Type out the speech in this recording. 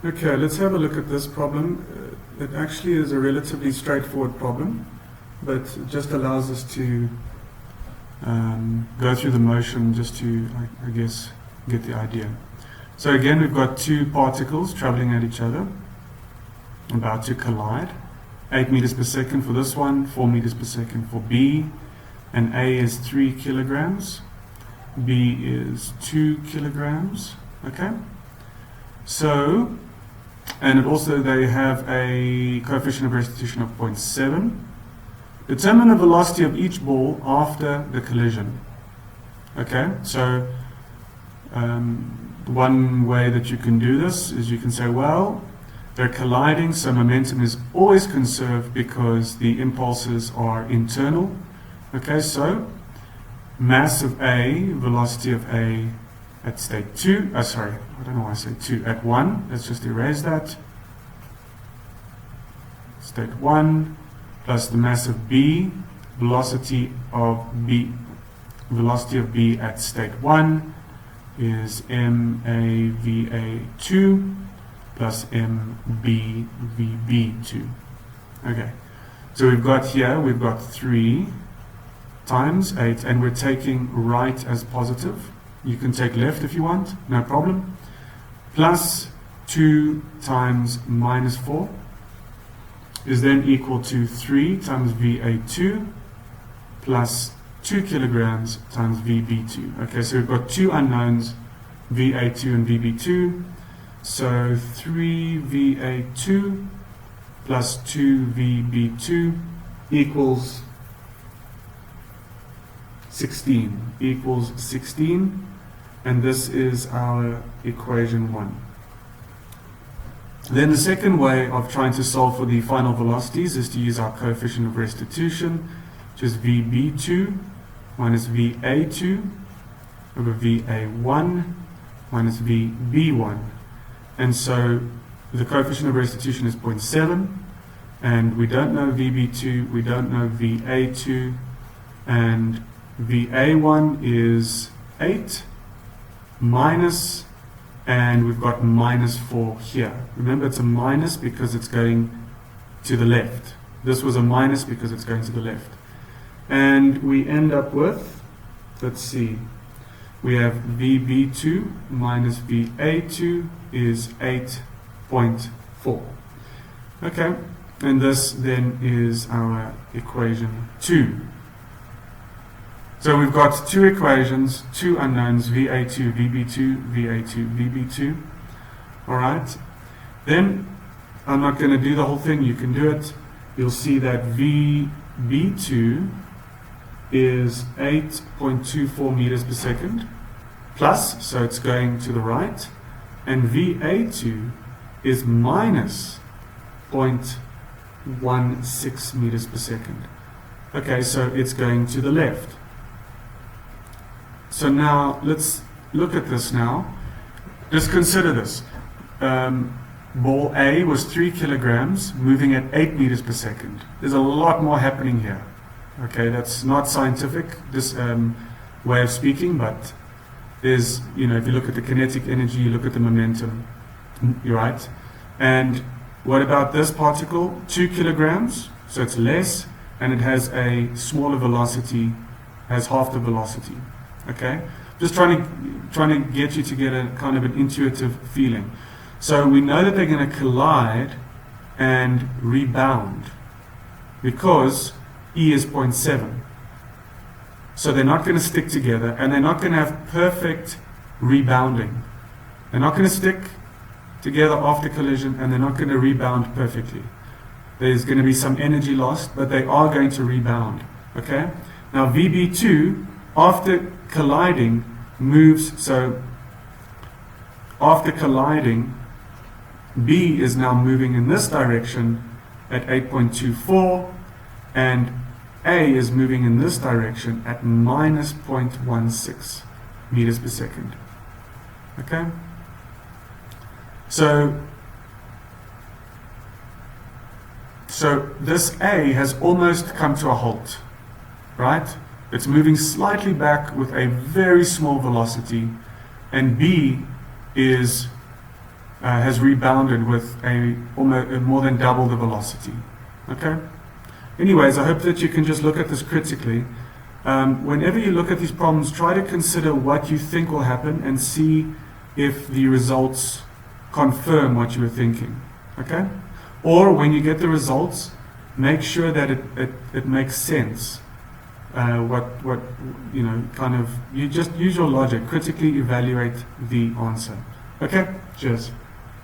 Okay, let's have a look at this problem. It actually is a relatively straightforward problem, but it just allows us to go through the motion just to, I guess, get the idea. So again, we've got two particles traveling at each other, about to collide. 8 meters per second for this one, 4 meters per second for B, and A is 3 kilograms, B is 2 kilograms, okay? So, and also they have a coefficient of restitution of 0.7. Determine the velocity of each ball after the collision. Okay, so one way that you can do this is you can say, well, they're colliding, so momentum is always conserved because the impulses are internal. Okay, so mass of A, velocity of A at state 2, sorry, I don't know why I say 2, at 1, let's just erase that. State 1 plus the mass of B, velocity of B at state 1 is MAVA2 plus MBVB2. Okay, so we've got 3 times 8, and we're taking right as positive. You can take left if you want, no problem. Plus 2 times minus 4 is then equal to 3 times VA2 plus 2 kilograms times VB2. Okay, so we've got two unknowns, VA2 and VB2. So 3 VA2 plus 2 VB2 equals 16. Equals 16. And this is our equation 1. Then the second way of trying to solve for the final velocities is to use our coefficient of restitution, which is VB2 minus VA2 over VA1 minus VB1. And so the coefficient of restitution is 0.7, and we don't know VB2, we don't know VA2, and VA1 is 8 minus, and we've got minus 4 here. Remember, it's a minus because it's going to the left. This was a minus because it's going to the left. And we end up with, let's see, we have VB2 minus VA2 is 8.4. Okay, and this then is our equation 2. So we've got two equations, two unknowns, VA2, VB2, VA2, VB2. All right. Then I'm not going to do the whole thing. You can do it. You'll see that VB2 is 8.24 meters per second plus, so it's going to the right, and VA2 is minus 0.16 meters per second. Okay, so it's going to the left. So now let's look at this now. Just consider this. Ball A was 3 kilograms moving at 8 meters per second. There's a lot more happening here. Okay, that's not scientific, this way of speaking, but there's, if you look at the kinetic energy, you look at the momentum, you're right. And what about this particle? 2 kilograms, so it's less, and it has a smaller velocity, has half the velocity. Okay, just trying to get you to get a kind of an intuitive feeling. So we know that they're going to collide and rebound because E is 0.7. So they're not going to stick together, and they're not going to have perfect rebounding. They're not going to stick together after collision, and they're not going to rebound perfectly. There's going to be some energy lost, but they are going to rebound. Okay, now VB2 after colliding moves, so after colliding, B is now moving in this direction at 8.24, and A is moving in this direction at minus 0.16 meters per second. Okay? So this A has almost come to a halt, right? It's moving slightly back with a very small velocity, and B is has rebounded with almost more than double the velocity. Okay? Anyways, I hope that you can just look at this critically. Whenever you look at these problems, try to consider what you think will happen and see if the results confirm what you were thinking. Okay? Or when you get the results, make sure that it makes sense. You just use your logic, critically evaluate the answer. Okay? Cheers.